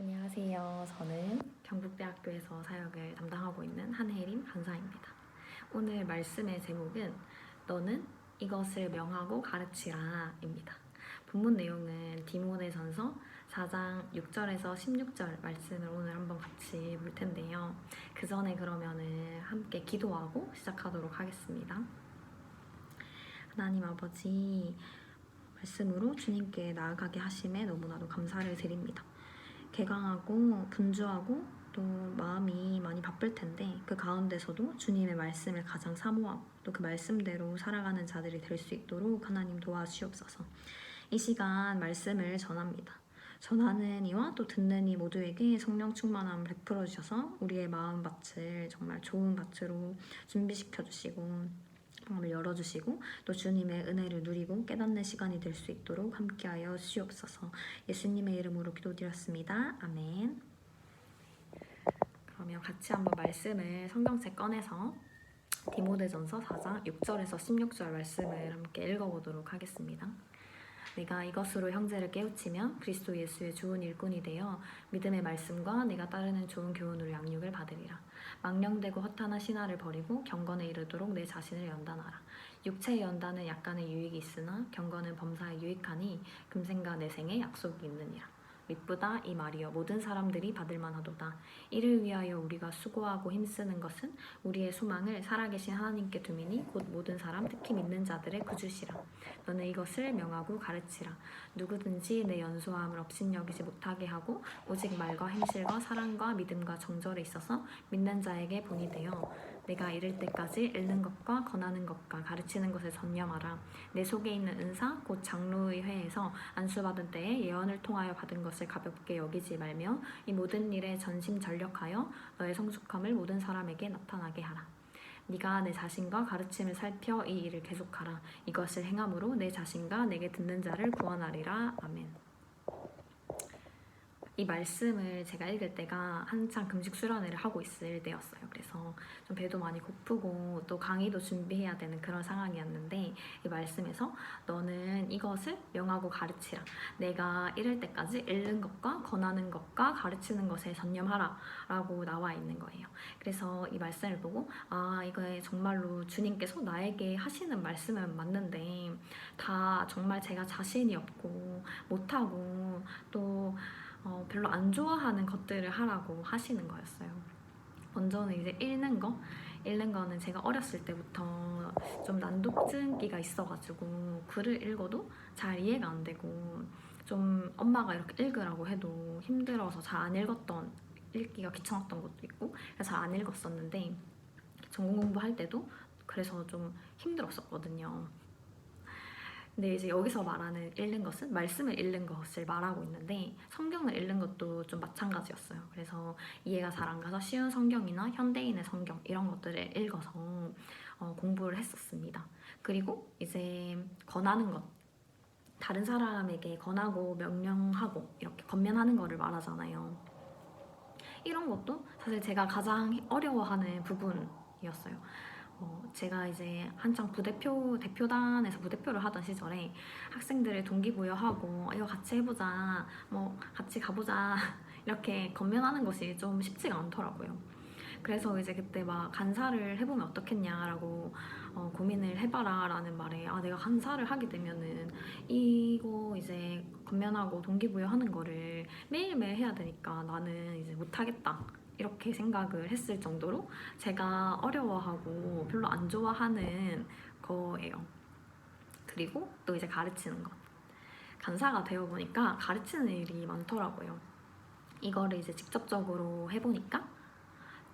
안녕하세요. 저는 경북대학교에서 사역을 담당하고 있는 한혜림 간사입니다. 오늘 말씀의 제목은 너는 이것을 명하고 가르치라입니다. 본문 내용은 디모데전서 4장 6절에서 16절 말씀을 오늘 한번 같이 볼 텐데요. 그 전에 그러면은 함께 기도하고 시작하도록 하겠습니다. 하나님 아버지, 말씀으로 주님께 나아가게 하심에 너무나도 감사를 드립니다. 개강하고 분주하고 또 마음이 많이 바쁠 텐데 그 가운데서도 주님의 말씀을 가장 사모하고 또 그 말씀대로 살아가는 자들이 될 수 있도록 하나님 도와주시옵소서. 이 시간 말씀을 전합니다. 전하는 이와 또 듣는 이 모두에게 성령 충만함을 베풀어 주셔서 우리의 마음밭을 정말 좋은 밭으로 준비시켜 주시고 마음을 열어주시고 또 주님의 은혜를 누리고 깨닫는 시간이 될 수 있도록 함께하여 주시옵소서. 예수님의 이름으로 기도드렸습니다. 아멘. 그러면 같이 한번 말씀을 성경책 꺼내서 디모데전서 4장 6절에서 16절 말씀을 함께 읽어보도록 하겠습니다. 내가 이것으로 형제를 깨우치면 그리스도 예수의 좋은 일꾼이 되어 믿음의 말씀과 내가 따르는 좋은 교훈으로 양육을 받으리라. 망령되고 허탄한 신화를 버리고 경건에 이르도록 내 자신을 연단하라. 육체의 연단은 약간의 유익이 있으나 경건은 범사에 유익하니 금생과 내생에 약속이 있느니라. mit보다 이 말이여 모든 사람들이 받을만하도다. 이를 위하여 우리가 수고하고 힘쓰는 것은 우리의 소망을 살아계신 하나님께 두미니 곧 모든 사람 특히 믿는 자들의 구주시라. 너는 이것을 명하고 가르치라. 누구든지 내 연소함을 업신여기지 못하게 하고 오직 말과 행실과 사랑과 믿음과 정절에 있어서 믿는 자에게 본이 되어 내가 이를 때까지 읽는 것과 권하는 것과 가르치는 것을 전념하라. 내 속에 있는 은사 곧 장로의 회에서 안수받은 때에 예언을 통하여 받은 것을 가볍게 여기지 말며 이 모든 일에 전심전력하여 너의 성숙함을 모든 사람에게 나타나게 하라. 네가 내 자신과 가르침을 살펴 이 일을 계속하라. 이것을 행함으로 내 자신과 내게 듣는 자를 구원하리라. 아멘. 이 말씀을 제가 읽을 때가 한창 금식 수련회를 하고 있을 때였어요. 그래서 좀 배도 많이 고프고 또 강의도 준비해야 되는 그런 상황이었는데 이 말씀에서 너는 이것을 명하고 가르치라. 내가 이럴 때까지 읽는 것과 권하는 것과 가르치는 것에 전념하라 라고 나와 있는 거예요. 그래서 이 말씀을 보고 이거 정말로 주님께서 나에게 하시는 말씀은 맞는데 다 정말 제가 자신이 없고 못하고 또 별로 안 좋아하는 것들을 하라고 하시는 거였어요. 먼저는 이제 읽는 거는 제가 어렸을 때부터 좀 난독증기가 있어가지고 글을 읽어도 잘 이해가 안 되고 좀 엄마가 이렇게 읽으라고 해도 힘들어서 잘 안 읽기가 귀찮았던 것도 있고 그래서 잘 안 읽었었는데 전공 공부할 때도 그래서 좀 힘들었었거든요. 근데 이제 여기서 말하는 읽는 것은 말씀을 읽는 것을 말하고 있는데 성경을 읽는 것도 좀 마찬가지였어요. 그래서 이해가 잘 안 가서 쉬운 성경이나 현대인의 성경 이런 것들을 읽어서 공부를 했었습니다. 그리고 이제 권하는 것, 다른 사람에게 권하고 명령하고 이렇게 권면하는 거를 말하잖아요. 이런 것도 사실 제가 가장 어려워하는 부분이었어요. 제가 이제 한창 대표단에서 부대표를 하던 시절에 학생들을 동기부여하고 이거 같이 해보자, 같이 가보자 이렇게 권면하는 것이 좀 쉽지가 않더라고요. 그래서 이제 그때 막 간사를 해보면 어떻겠냐라고 고민을 해봐라 라는 말에 내가 간사를 하게 되면은 이거 이제 권면하고 동기부여하는 거를 매일매일 해야 되니까 나는 이제 못하겠다 이렇게 생각을 했을 정도로 제가 어려워하고 별로 안 좋아하는 거예요. 그리고 또 이제 가르치는 것. 간사가 되어보니까 가르치는 일이 많더라고요. 이거를 이제 직접적으로 해보니까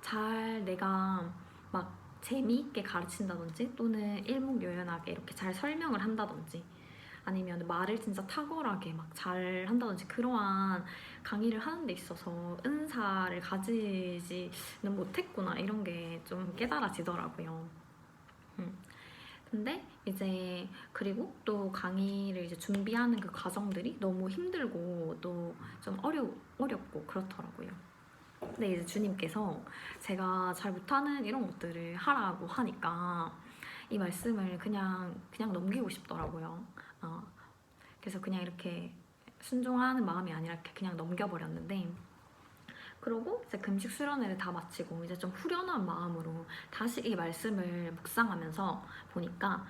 잘 내가 막 재미있게 가르친다든지 또는 일목요연하게 이렇게 잘 설명을 한다든지 아니면 말을 진짜 탁월하게 막 잘 한다든지 그러한 강의를 하는 데 있어서 은사를 가지지는 못했구나 이런 게 좀 깨달아지더라고요. 근데 이제 그리고 또 강의를 이제 준비하는 그 과정들이 너무 힘들고 또 좀 어렵고 그렇더라고요. 근데 이제 주님께서 제가 잘 못하는 이런 것들을 하라고 하니까 이 말씀을 그냥 넘기고 싶더라고요. 그래서 그냥 이렇게 순종하는 마음이 아니라 이렇게 그냥 넘겨버렸는데 그러고 이제 금식 수련회를 다 마치고 이제 좀 후련한 마음으로 다시 이 말씀을 묵상하면서 보니까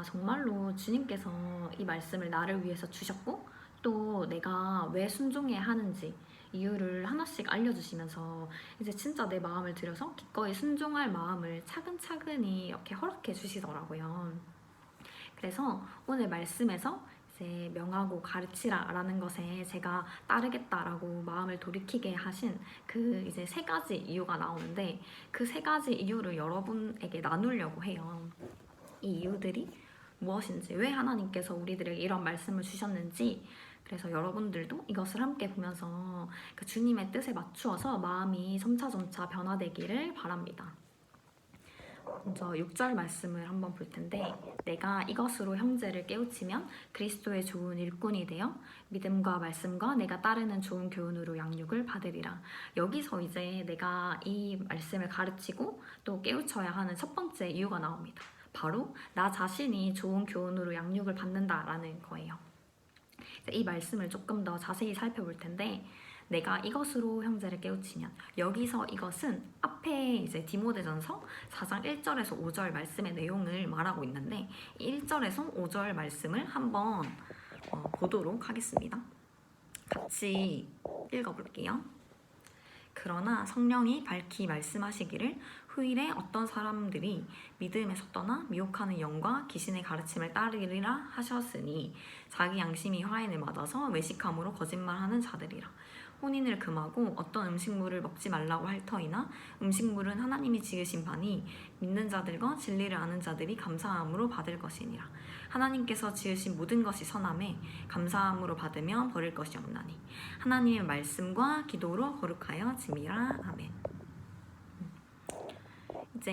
정말로 주님께서 이 말씀을 나를 위해서 주셨고 또 내가 왜 순종해야 하는지 이유를 하나씩 알려주시면서 이제 진짜 내 마음을 들여서 기꺼이 순종할 마음을 차근차근히 이렇게 허락해 주시더라고요. 그래서 오늘 말씀에서 이제 명하고 가르치라 라는 것에 제가 따르겠다라고 마음을 돌이키게 하신 그 이제 세 가지 이유가 나오는데 그 세 가지 이유를 여러분에게 나누려고 해요. 이 이유들이 무엇인지, 왜 하나님께서 우리들에게 이런 말씀을 주셨는지, 그래서 여러분들도 이것을 함께 보면서 그 주님의 뜻에 맞추어서 마음이 점차점차 변화되기를 바랍니다. 먼저 6절 말씀을 한번 볼 텐데, 내가 이것으로 형제를 깨우치면 그리스도의 좋은 일꾼이 되어 믿음과 말씀과 내가 따르는 좋은 교훈으로 양육을 받으리라. 여기서 이제 내가 이 말씀을 가르치고 또 깨우쳐야 하는 첫 번째 이유가 나옵니다. 바로 나 자신이 좋은 교훈으로 양육을 받는다라는 거예요. 이 말씀을 조금 더 자세히 살펴볼 텐데, 내가 이것으로 형제를 깨우치면, 여기서 이것은 앞에 이제 디모데전서 4장 1절에서 5절 말씀의 내용을 말하고 있는데, 1절에서 5절 말씀을 한번 보도록 하겠습니다. 같이 읽어볼게요. 그러나 성령이 밝히 말씀하시기를 후일에 어떤 사람들이 믿음에서 떠나 미혹하는 영과 귀신의 가르침을 따르리라 하셨으니 자기 양심이 화인을 맞아서 외식함으로 거짓말하는 자들이라. 혼인을 금하고 어떤 음식물을 먹지 말라고 할 터이나 음식물은 하나님이 지으신 바니 믿는 자들과 진리를 아는 자들이 감사함으로 받을 것이니라. 하나님께서 지으신 모든 것이 선함에 감사함으로 받으면 버릴 것이 없나니 하나님의 말씀과 기도로 거룩하여 짐이라. 아멘. 이제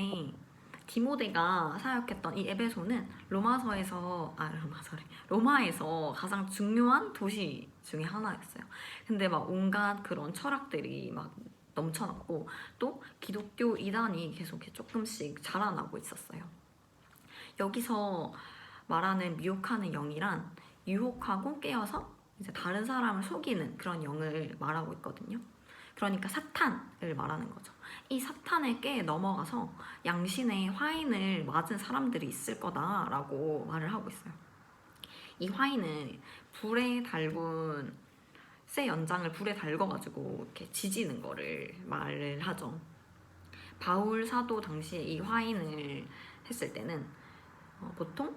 디모데가 사역했던 이 에베소는 로마에서 가장 중요한 도시 중에 하나였어요. 근데 막 온갖 그런 철학들이 막 넘쳐났고 또 기독교 이단이 계속 조금씩 자라나고 있었어요. 여기서 말하는 미혹하는 영이란 유혹하고 깨어서 이제 다른 사람을 속이는 그런 영을 말하고 있거든요. 그러니까 사탄을 말하는 거죠. 이 사탄의 꾀에 넘어가서 양신의 화인을 맞은 사람들이 있을 거다라고 말을 하고 있어요. 이 화인은 불에 달군 쇠 연장을 불에 달궈가지고 이렇게 지지는 거를 말을 하죠. 바울 사도 당시에 이 화인을 했을 때는 보통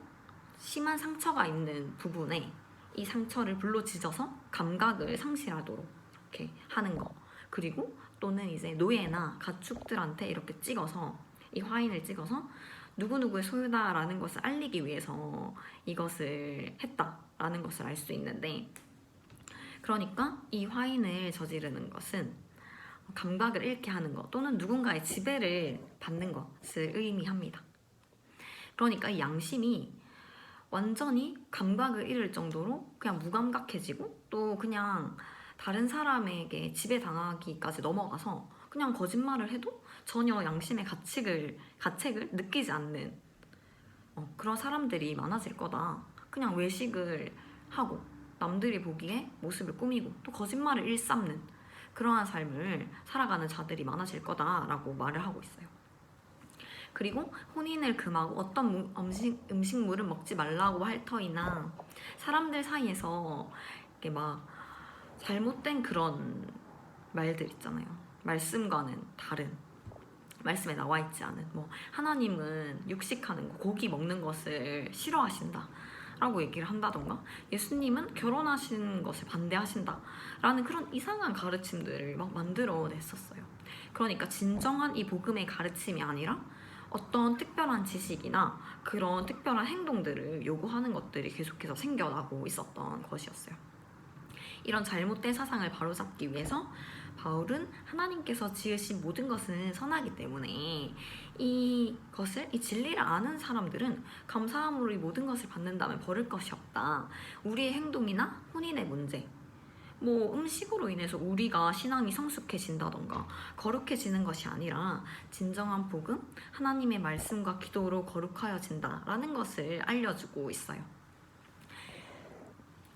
심한 상처가 있는 부분에 이 상처를 불로 찢어서 감각을 상실하도록 이렇게 하는 거. 그리고 또는 이제 노예나 가축들한테 이렇게 찍어서 이 화인을 찍어서 누구누구의 소유다라는 것을 알리기 위해서 이것을 했다라는 것을 알 수 있는데, 그러니까 이 화인을 저지르는 것은 감각을 잃게 하는 것 또는 누군가의 지배를 받는 것을 의미합니다. 그러니까 이 양심이 완전히 감각을 잃을 정도로 그냥 무감각해지고 또 그냥 다른 사람에게 지배당하기까지 넘어가서 그냥 거짓말을 해도 전혀 양심의 가책을 느끼지 않는 그런 사람들이 많아질 거다. 그냥 외식을 하고 남들이 보기에 모습을 꾸미고 또 거짓말을 일삼는 그러한 삶을 살아가는 자들이 많아질 거다라고 말을 하고 있어요. 그리고 혼인을 금하고 어떤 음식물은 먹지 말라고 할 터이나 사람들 사이에서 이렇게 막 잘못된 그런 말들 있잖아요. 말씀과는 다른, 말씀에 나와 있지 않은, 하나님은 육식하는 거, 고기 먹는 것을 싫어하신다 라고 얘기를 한다던가, 예수님은 결혼하시는 것을 반대하신다 라는 그런 이상한 가르침들을 막 만들어냈었어요. 그러니까 진정한 이 복음의 가르침이 아니라 어떤 특별한 지식이나 그런 특별한 행동들을 요구하는 것들이 계속해서 생겨나고 있었던 것이었어요. 이런 잘못된 사상을 바로잡기 위해서 바울은 하나님께서 지으신 모든 것은 선하기 때문에 이 진리를 아는 사람들은 감사함으로 이 모든 것을 받는다면 버릴 것이 없다. 우리의 행동이나 혼인의 문제, 음식으로 인해서 우리가 신앙이 성숙해진다던가 거룩해지는 것이 아니라 진정한 복음, 하나님의 말씀과 기도로 거룩하여진다라는 것을 알려주고 있어요.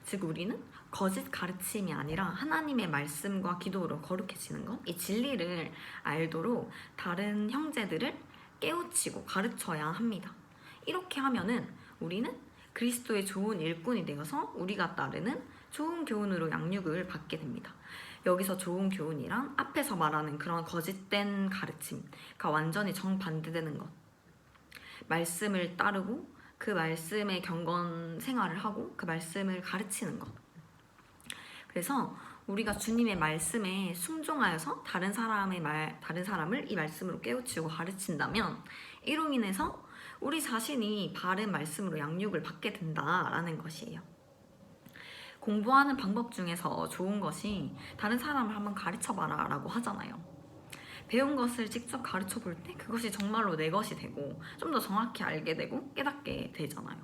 즉 우리는 거짓 가르침이 아니라 하나님의 말씀과 기도로 거룩해지는 것, 이 진리를 알도록 다른 형제들을 깨우치고 가르쳐야 합니다. 이렇게 하면은 우리는 그리스도의 좋은 일꾼이 되어서 우리가 따르는 좋은 교훈으로 양육을 받게 됩니다. 여기서 좋은 교훈이란 앞에서 말하는 그런 거짓된 가르침과 완전히 정반대되는 것. 말씀을 따르고 그 말씀의 경건 생활을 하고 그 말씀을 가르치는 것. 그래서 우리가 주님의 말씀에 순종하여서 다른 사람을 이 말씀으로 깨우치고 가르친다면 이로 인해서 우리 자신이 바른 말씀으로 양육을 받게 된다라는 것이에요. 공부하는 방법 중에서 좋은 것이 다른 사람을 한번 가르쳐봐라 라고 하잖아요. 배운 것을 직접 가르쳐 볼 때 그것이 정말로 내 것이 되고 좀 더 정확히 알게 되고 깨닫게 되잖아요.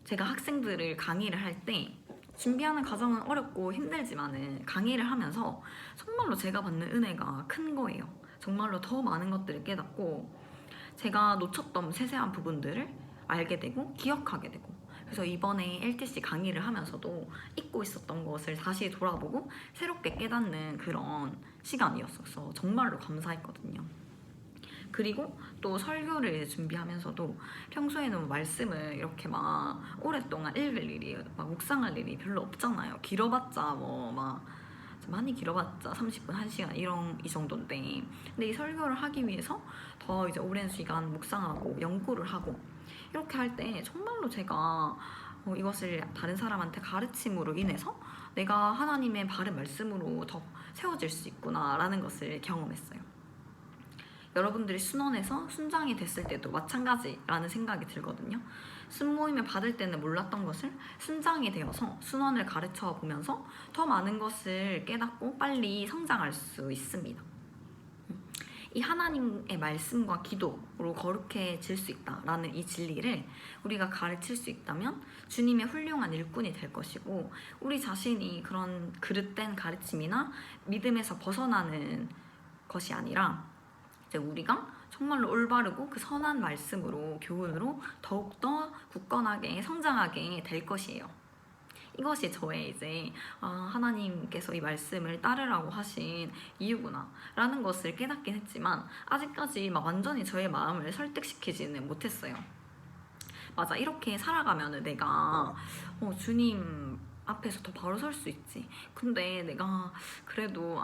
제가 학생들을 강의를 할 때 준비하는 과정은 어렵고 힘들지만은 강의를 하면서 정말로 제가 받는 은혜가 큰 거예요. 정말로 더 많은 것들을 깨닫고 제가 놓쳤던 세세한 부분들을 알게 되고 기억하게 되고, 그래서 이번에 LTC 강의를 하면서도 잊고 있었던 것을 다시 돌아보고 새롭게 깨닫는 그런 시간이었어서 정말로 감사했거든요. 그리고 또 설교를 이제 준비하면서도 평소에는 말씀을 이렇게 막 오랫동안 읽을 일이, 막 묵상할 일이 별로 없잖아요. 길어봤자 많이 길어봤자 30분, 1시간 이 정도인데, 근데 이 설교를 하기 위해서 더 이제 오랜 시간 묵상하고 연구를 하고 이렇게 할 때 정말로 제가 이것을 다른 사람한테 가르침으로 인해서 내가 하나님의 바른 말씀으로 더 세워질 수 있구나라는 것을 경험했어요. 여러분들이 순원에서 순장이 됐을 때도 마찬가지라는 생각이 들거든요. 순모임을 받을 때는 몰랐던 것을 순장이 되어서 순원을 가르쳐 보면서 더 많은 것을 깨닫고 빨리 성장할 수 있습니다. 이 하나님의 말씀과 기도로 거룩해질 수 있다라는 이 진리를 우리가 가르칠 수 있다면 주님의 훌륭한 일꾼이 될 것이고, 우리 자신이 그런 그릇된 가르침이나 믿음에서 벗어나는 것이 아니라 이제 우리가 정말로 올바르고 그 선한 말씀으로 교훈으로 더욱더 굳건하게 성장하게 될 것이에요. 이것이 저의 이제 하나님께서 이 말씀을 따르라고 하신 이유구나 라는 것을 깨닫긴 했지만 아직까지 막 완전히 저의 마음을 설득시키지는 못했어요. 맞아, 이렇게 살아가면 내가 주님 앞에서 더 바로 설 수 있지. 근데 내가 그래도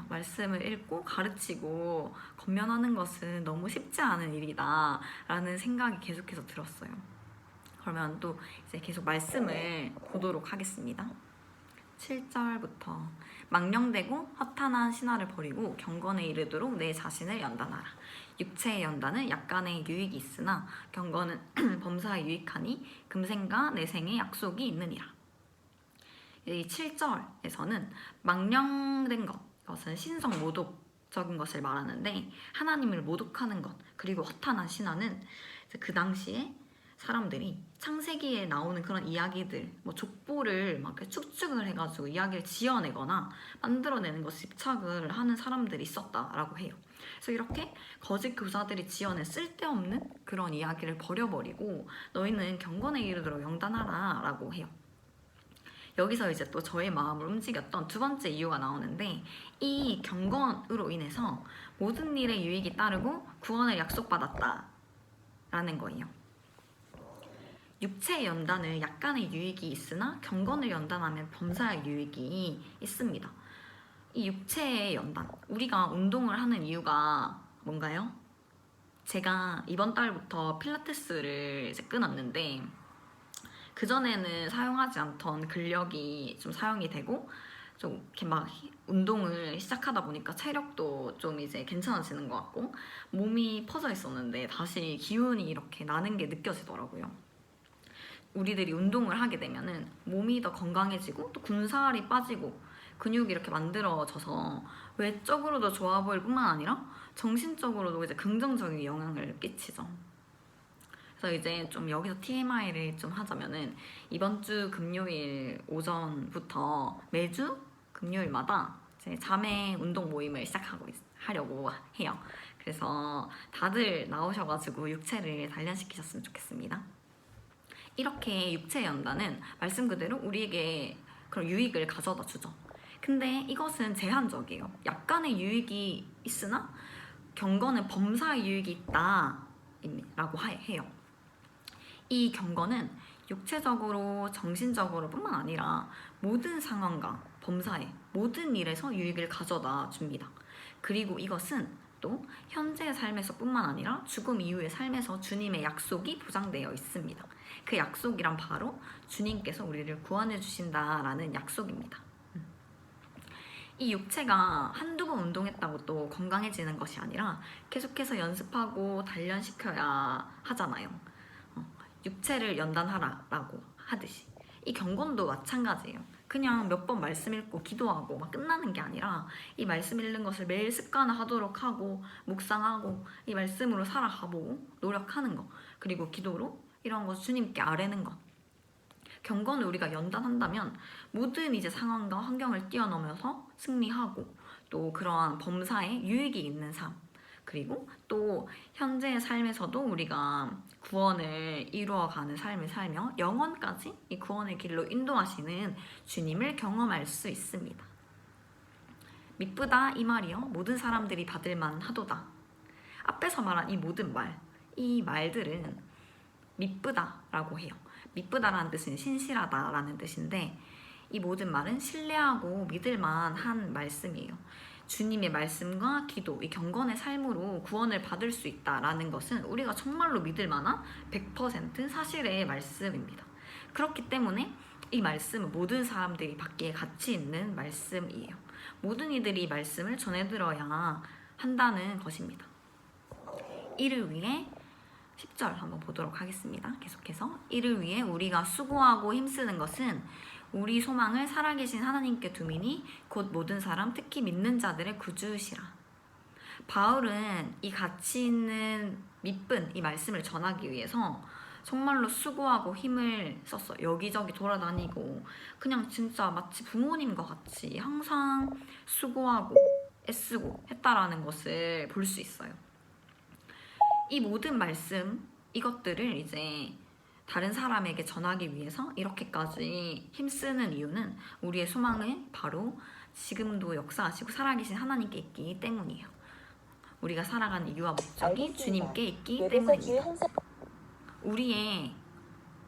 말씀을 읽고 가르치고 권면하는 것은 너무 쉽지 않은 일이다 라는 생각이 계속해서 들었어요. 그러면 또 이제 계속 말씀을 보도록 하겠습니다. 7절부터 망령되고 허탄한 신화를 버리고 경건에 이르도록 내 자신을 연단하라. 육체의 연단은 약간의 유익이 있으나 경건은 범사에 유익하니 금생과 내생에 약속이 있느니라. 이 7절에서는 망령된 것은 신성 모독적인 것을 말하는데, 하나님을 모독하는 것 그리고 허탄한 신화는 그 당시에 사람들이 창세기에 나오는 그런 이야기들, 족보를 막 축축을 해가지고 이야기를 지어내거나 만들어내는 것에 집착을 하는 사람들이 있었다라고 해요. 그래서 이렇게 거짓 교사들이 지어낸 쓸데없는 그런 이야기를 버려버리고 너희는 경건에 이르도록 영단하라 라고 해요. 여기서 이제 또 저의 마음을 움직였던 두 번째 이유가 나오는데, 이 경건으로 인해서 모든 일에 유익이 따르고 구원을 약속받았다 라는 거예요. 육체의 연단은 약간의 유익이 있으나 경건을 연단하면 범사의 유익이 있습니다. 이 육체의 연단, 우리가 운동을 하는 이유가 뭔가요? 제가 이번 달부터 필라테스를 이제 끊었는데, 그전에는 사용하지 않던 근력이 좀 사용이 되고 좀 이렇게 막 운동을 시작하다 보니까 체력도 좀 이제 괜찮아지는 것 같고 몸이 퍼져 있었는데 다시 기운이 이렇게 나는 게 느껴지더라고요. 우리들이 운동을 하게 되면은 몸이 더 건강해지고 또 군살이 빠지고 근육이 이렇게 만들어져서 외적으로도 좋아 보일 뿐만 아니라 정신적으로도 이제 긍정적인 영향을 끼치죠. 그래서 이제 좀 여기서 TMI를 좀 하자면은 이번 주 금요일 오전부터 매주 금요일마다 이제 자매 운동 모임을 하려고 해요. 그래서 다들 나오셔가지고 육체를 단련시키셨으면 좋겠습니다. 이렇게 육체 연단은 말씀 그대로 우리에게 그런 유익을 가져다 주죠. 근데 이것은 제한적이에요. 약간의 유익이 있으나 경건은 범사의 유익이 있다 라고 해요. 이 경건은 육체적으로 정신적으로 뿐만 아니라 모든 상황과 범사의 모든 일에서 유익을 가져다 줍니다. 그리고 이것은 또 현재의 삶에서 뿐만 아니라 죽음 이후의 삶에서 주님의 약속이 보장되어 있습니다. 그 약속이란 바로 주님께서 우리를 구원해 주신다라는 약속입니다. 이 육체가 한두 번 운동했다고 또 건강해지는 것이 아니라 계속해서 연습하고 단련시켜야 하잖아요. 육체를 연단하라라고 하듯이 이 경건도 마찬가지예요. 그냥 몇 번 말씀 읽고 기도하고 막 끝나는 게 아니라 이 말씀 읽는 것을 매일 습관화하도록 하고 묵상하고 이 말씀으로 살아가보고 노력하는 거, 그리고 기도로 이런 거 주님께 아뢰는 거. 경건을 우리가 연단한다면 모든 이제 상황과 환경을 뛰어넘어서 승리하고 또 그러한 범사에 유익이 있는 삶, 그리고 또 현재의 삶에서도 우리가 구원을 이루어가는 삶을 살며 영원까지 이 구원의 길로 인도하시는 주님을 경험할 수 있습니다. 미쁘다 이 말이요 모든 사람들이 받을 만하도다. 앞에서 말한 이 모든 이 말들은 미쁘다라고 해요. 미쁘다라는 뜻은 신실하다라는 뜻인데 이 모든 말은 신뢰하고 믿을만한 말씀이에요. 주님의 말씀과 기도, 이 경건의 삶으로 구원을 받을 수 있다라는 것은 우리가 정말로 믿을 만한 100% 사실의 말씀입니다. 그렇기 때문에 이 말씀은 모든 사람들이 받기에 가치 있는 말씀이에요. 모든 이들이 이 말씀을 전해 들어야 한다는 것입니다. 이를 위해 10절 한번 보도록 하겠습니다. 계속해서 이를 위해 우리가 수고하고 힘쓰는 것은 우리 소망을 살아계신 하나님께 두미니 곧 모든 사람 특히 믿는 자들의 구주시라. 바울은 이 가치 있는 미쁜 이 말씀을 전하기 위해서 정말로 수고하고 힘을 썼어요. 여기저기 돌아다니고 그냥 진짜 마치 부모님과 같이 항상 수고하고 애쓰고 했다라는 것을 볼 수 있어요. 이 모든 말씀, 이것들을 이제 다른 사람에게 전하기 위해서 이렇게까지 힘쓰는 이유는 우리의 소망을 바로 지금도 역사하시고 살아계신 하나님께 있기 때문이에요. 우리가 살아가는 이유와 목적이 알겠습니다. 주님께 있기 때문입니다. 우리의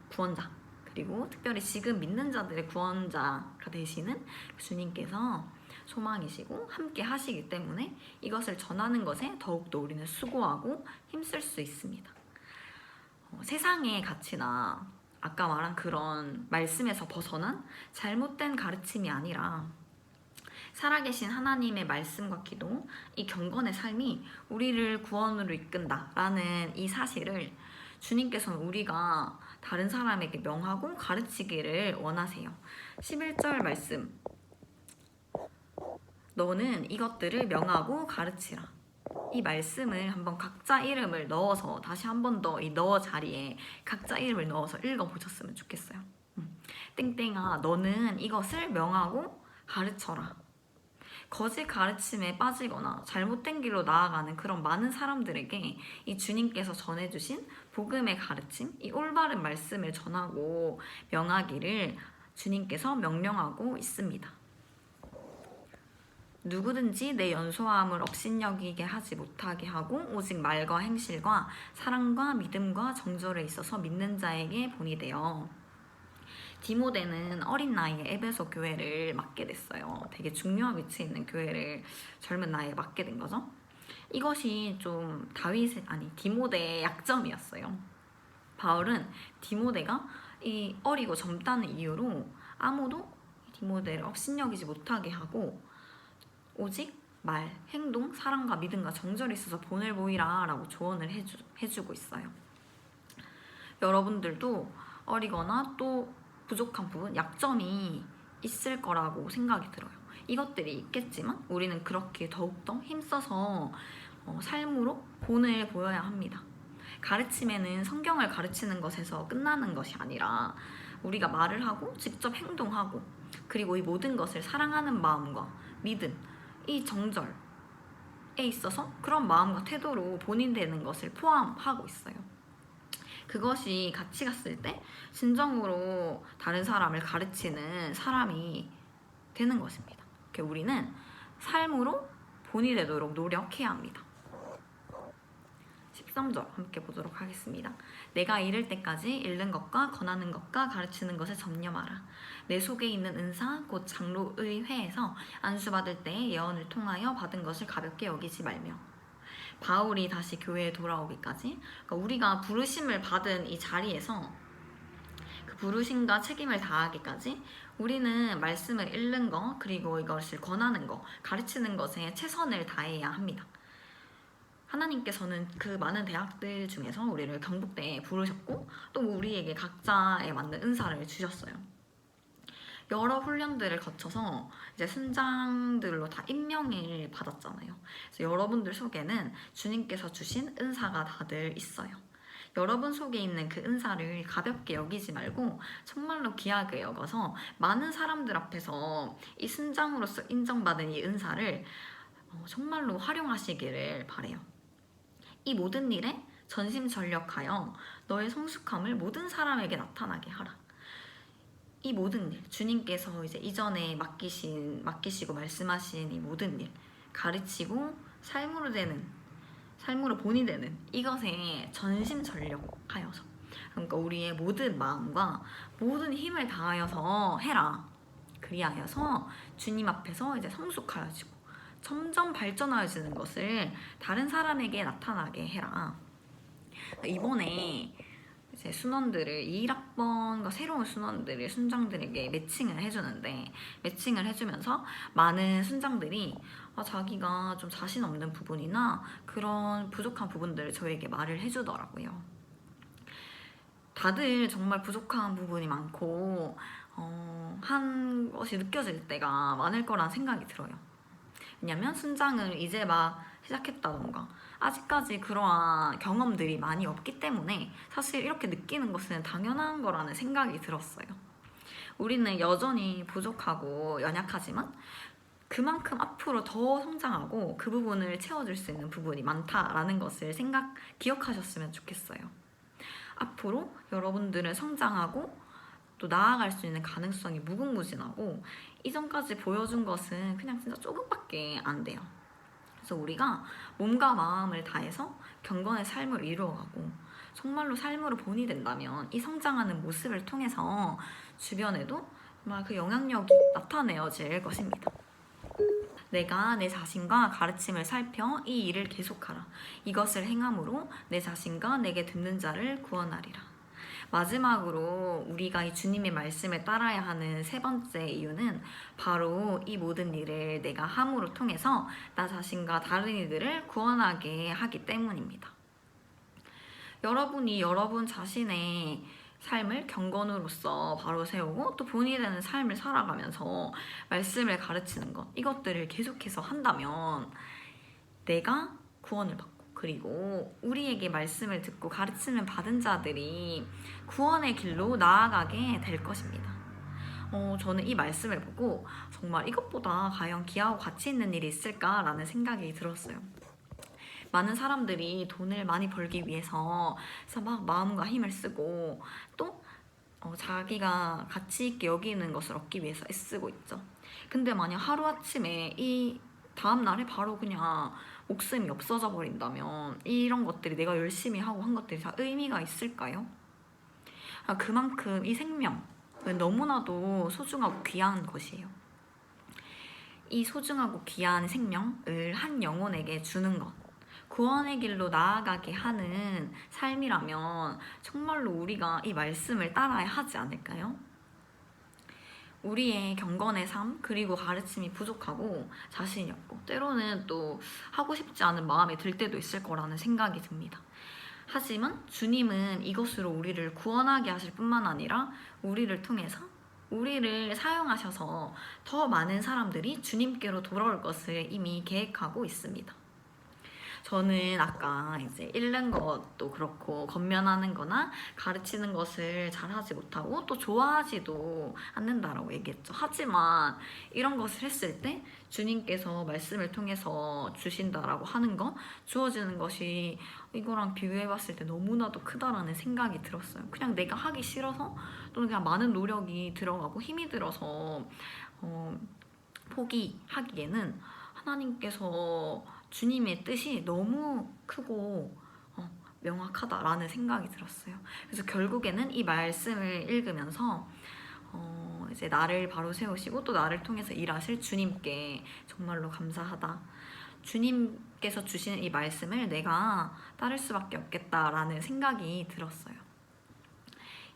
구원자, 그리고 특별히 지금 믿는 자들의 구원자가 되시는 주님께서 소망이시고 함께 하시기 때문에 이것을 전하는 것에 더욱더 우리는 수고하고 힘쓸 수 있습니다. 세상의 가치나 아까 말한 그런 말씀에서 벗어난 잘못된 가르침이 아니라 살아계신 하나님의 말씀과 기도, 이 경건의 삶이 우리를 구원으로 이끈다라는 이 사실을 주님께서는 우리가 다른 사람에게 명하고 가르치기를 원하세요. 11절 말씀, 너는 이것들을 명하고 가르치라. 이 말씀을 한번 각자 이름을 넣어서 다시 한 번 더 이 너 자리에 각자 이름을 넣어서 읽어보셨으면 좋겠어요. 땡땡아, 너는 이것을 명하고 가르쳐라. 거짓 가르침에 빠지거나 잘못된 길로 나아가는 그런 많은 사람들에게 이 주님께서 전해주신 복음의 가르침, 이 올바른 말씀을 전하고 명하기를 주님께서 명령하고 있습니다. 누구든지 내 연소함을 업신여기게 하지 못하게 하고 오직 말과 행실과 사랑과 믿음과 정절에 있어서 믿는 자에게 본이 되어. 디모데는 어린 나이에 에베소 교회를 맡게 됐어요. 되게 중요한 위치에 있는 교회를 젊은 나이에 맡게 된 거죠. 이것이 좀 디모데의 약점이었어요. 바울은 디모데가 이 어리고 젊다는 이유로 아무도 디모데를 업신여기지 못하게 하고 오직 말, 행동, 사랑과 믿음과 정절이 있어서 본을 보이라 라고 조언을 해주고 있어요. 여러분들도 어리거나 또 부족한 부분, 약점이 있을 거라고 생각이 들어요. 이것들이 있겠지만 우리는 그렇게 더욱더 힘써서 삶으로 본을 보여야 합니다. 가르침에는 성경을 가르치는 것에서 끝나는 것이 아니라 우리가 말을 하고 직접 행동하고 그리고 이 모든 것을 사랑하는 마음과 믿음, 이 정절에 있어서 그런 마음과 태도로 본인 되는 것을 포함하고 있어요. 그것이 같이 갔을 때 진정으로 다른 사람을 가르치는 사람이 되는 것입니다. 우리는 삶으로 본이 되도록 노력해야 합니다. 13절 함께 보도록 하겠습니다. 내가 이를 때까지 읽는 것과 권하는 것과 가르치는 것에 전념하라. 내 속에 있는 은사 곧 장로의 회에서 안수받을 때 예언을 통하여 받은 것을 가볍게 여기지 말며. 바울이 다시 교회에 돌아오기까지, 그러니까 우리가 부르심을 받은 이 자리에서 그 부르심과 책임을 다하기까지 우리는 말씀을 읽는 것, 그리고 이것을 권하는 것, 가르치는 것에 최선을 다해야 합니다. 하나님께서는 그 많은 대학들 중에서 우리를 경북대에 부르셨고 또 우리에게 각자에 맞는 은사를 주셨어요. 여러 훈련들을 거쳐서 이제 순장들로 다 임명을 받았잖아요. 그래서 여러분들 속에는 주님께서 주신 은사가 다들 있어요. 여러분 속에 있는 그 은사를 가볍게 여기지 말고 정말로 귀하게 여겨서 많은 사람들 앞에서 이 순장으로서 인정받은 이 은사를 정말로 활용하시기를 바래요. 이 모든 일에 전심전력하여 너의 성숙함을 모든 사람에게 나타나게 하라. 이 모든 일, 주님께서 이제 이전에 맡기시고 말씀하신 이 모든 일, 가르치고 삶으로 본이 되는 이것에 전심전력하여서, 그러니까 우리의 모든 마음과 모든 힘을 다하여서 해라. 그리하여서 주님 앞에서 이제 성숙하여지고 점점 발전하여지는 것을 다른 사람에게 나타나게 해라. 이번에 이제 순원들을 21학번과 새로운 순원들을 순장들에게 매칭을 해주는데, 매칭을 해주면서 많은 순장들이 자기가 좀 자신 없는 부분이나 그런 부족한 부분들을 저에게 말을 해주더라고요. 다들 정말 부족한 부분이 많고 한 것이 느껴질 때가 많을 거란 생각이 들어요. 왜냐면 순장을 이제 막 시작했다던가 아직까지 그러한 경험들이 많이 없기 때문에 사실 이렇게 느끼는 것은 당연한 거라는 생각이 들었어요. 우리는 여전히 부족하고 연약하지만 그만큼 앞으로 더 성장하고 그 부분을 채워줄 수 있는 부분이 많다라는 것을 기억하셨으면 좋겠어요. 앞으로 여러분들은 성장하고 또 나아갈 수 있는 가능성이 무궁무진하고 이전까지 보여준 것은 그냥 진짜 조금밖에 안 돼요. 그래서 우리가 몸과 마음을 다해서 경건의 삶을 이루어가고 정말로 삶으로 본이 된다면 이 성장하는 모습을 통해서 주변에도 정말 그 영향력이 나타내어질 것입니다. 내가 내 자신과 가르침을 살펴 이 일을 계속하라. 이것을 행함으로 내 자신과 내게 듣는 자를 구원하리라. 마지막으로 우리가 이 주님의 말씀을 따라야 하는 세 번째 이유는 바로 이 모든 일을 내가 함으로 통해서 나 자신과 다른 이들을 구원하게 하기 때문입니다. 여러분이 여러분 자신의 삶을 경건으로서 바로 세우고 또 본이 되는 삶을 살아가면서 말씀을 가르치는 것, 이것들을 계속해서 한다면 내가 구원을 받고 그리고 우리에게 말씀을 듣고 가르침을 받은 자들이 구원의 길로 나아가게 될 것입니다. 저는 이 말씀을 보고 정말 이것보다 과연 귀하고 가치 있는 일이 있을까라는 생각이 들었어요. 많은 사람들이 돈을 많이 벌기 위해서 막 마음과 힘을 쓰고 또 자기가 가치 있게 여기는 것을 얻기 위해서 애쓰고 있죠. 근데 만약 하루아침에 이 다음날에 바로 그냥 목숨이 없어져 버린다면 이런 것들이 내가 열심히 하고 한 것들이 다 의미가 있을까요? 그만큼 이 생명은 너무나도 소중하고 귀한 것이에요. 이 소중하고 귀한 생명을 한 영혼에게 주는 것, 구원의 길로 나아가게 하는 삶이라면 정말로 우리가 이 말씀을 따라야 하지 않을까요? 우리의 경건의 삶 그리고 가르침이 부족하고 자신이 없고 때로는 또 하고 싶지 않은 마음이 들 때도 있을 거라는 생각이 듭니다. 하지만 주님은 이것으로 우리를 구원하게 하실 뿐만 아니라 우리를 통해서 우리를 사용하셔서 더 많은 사람들이 주님께로 돌아올 것을 이미 계획하고 있습니다. 저는 아까 이제 읽는 것도 그렇고 권면하는 거나 가르치는 것을 잘 하지 못하고 또 좋아하지도 않는다라고 얘기했죠. 하지만 이런 것을 했을 때 주님께서 말씀을 통해서 주신다라고 하는 거, 주어지는 것이 이거랑 비교해봤을 때 너무나도 크다라는 생각이 들었어요. 그냥 내가 하기 싫어서 또는 그냥 많은 노력이 들어가고 힘이 들어서 포기하기에는 하나님께서 주님의 뜻이 너무 크고 명확하다라는 생각이 들었어요. 그래서 결국에는 이 말씀을 읽으면서 이제 나를 바로 세우시고 또 나를 통해서 일하실 주님께 정말로 감사하다. 주님께서 주시는 이 말씀을 내가 따를 수밖에 없겠다라는 생각이 들었어요.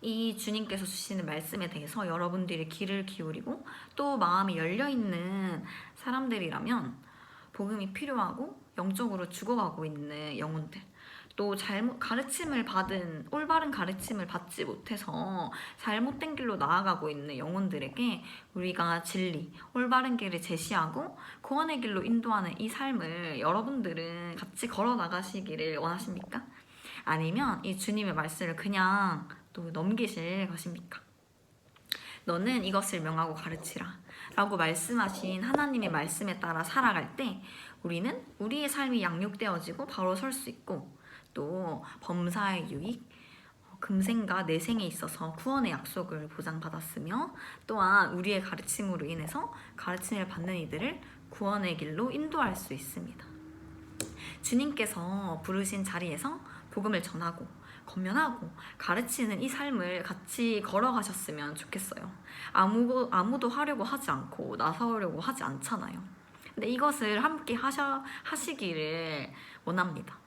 이 주님께서 주시는 말씀에 대해서 여러분들이 귀를 기울이고 또 마음이 열려있는 사람들이라면 복음이 필요하고 영적으로 죽어가고 있는 영혼들, 또 잘못 가르침을 받은 올바른 가르침을 받지 못해서 잘못된 길로 나아가고 있는 영혼들에게 우리가 진리, 올바른 길을 제시하고 구원의 길로 인도하는 이 삶을 여러분들은 같이 걸어 나가시기를 원하십니까? 아니면 이 주님의 말씀을 그냥 또 넘기실 것입니까? 너는 이것을 명하고 가르치라 라고 말씀하신 하나님의 말씀에 따라 살아갈 때 우리는 우리의 삶이 양육되어지고 바로 설 수 있고 또 범사의 유익, 금생과 내생에 있어서 구원의 약속을 보장받았으며 또한 우리의 가르침으로 인해서 가르침을 받는 이들을 구원의 길로 인도할 수 있습니다. 주님께서 부르신 자리에서 복음을 전하고 권면하고 가르치는 이 삶을 같이 걸어가셨으면 좋겠어요. 아무도 하려고 하지 않고 나서려고 하지 않잖아요. 근데 이것을 함께 하시기를 원합니다.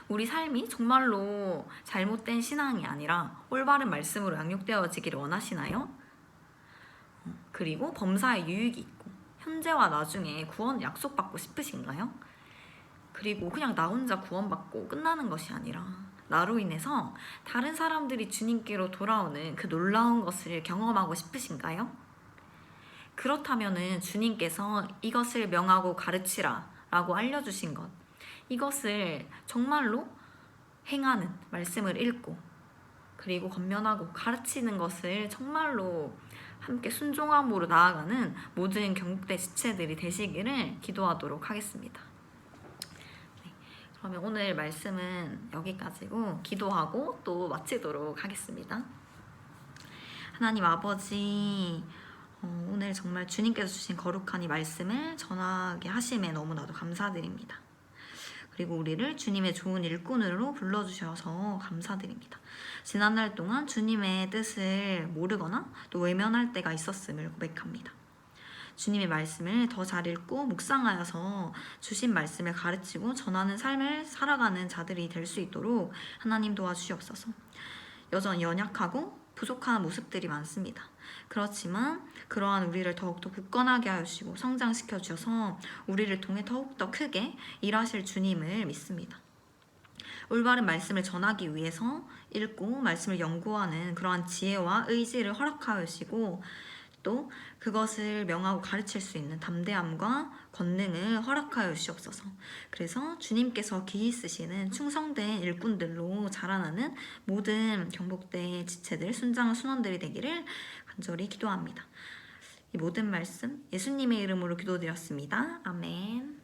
우리 삶이 정말로 잘못된 신앙이 아니라 올바른 말씀으로 양육되어지기를 원하시나요? 그리고 범사에 유익이 있고 현재와 나중에 구원 약속받고 싶으신가요? 그리고 그냥 나 혼자 구원받고 끝나는 것이 아니라 나로 인해서 다른 사람들이 주님께로 돌아오는 그 놀라운 것을 경험하고 싶으신가요? 그렇다면은 주님께서 이것을 명하고 가르치라 라고 알려주신 것, 이것을 정말로 행하는 말씀을 읽고 그리고 권면하고 가르치는 것을 정말로 함께 순종함으로 나아가는 모든 경북대 지체들이 되시기를 기도하도록 하겠습니다. 그러면 오늘 말씀은 여기까지고 기도하고 또 마치도록 하겠습니다. 하나님 아버지, 오늘 정말 주님께서 주신 거룩한 이 말씀을 전하게 하심에 너무나도 감사드립니다. 그리고 우리를 주님의 좋은 일꾼으로 불러주셔서 감사드립니다. 지난날 동안 주님의 뜻을 모르거나 또 외면할 때가 있었음을 고백합니다. 주님의 말씀을 더 잘 읽고 묵상하여서 주신 말씀을 가르치고 전하는 삶을 살아가는 자들이 될 수 있도록 하나님 도와주시옵소서. 여전히 연약하고 부족한 모습들이 많습니다. 그렇지만 그러한 우리를 더욱더 굳건하게 하시고 성장시켜 주셔서 우리를 통해 더욱더 크게 일하실 주님을 믿습니다. 올바른 말씀을 전하기 위해서 읽고 말씀을 연구하는 그러한 지혜와 의지를 허락하시고 또 그것을 명하고 가르칠 수 있는 담대함과 권능을 허락하여 주시옵소서. 그래서 주님께서 기히 쓰시는 충성된 일꾼들로 자라나는 모든 경북대 지체들, 순장 순원들이 되기를 간절히 기도합니다. 이 모든 말씀 예수님의 이름으로 기도드렸습니다. 아멘.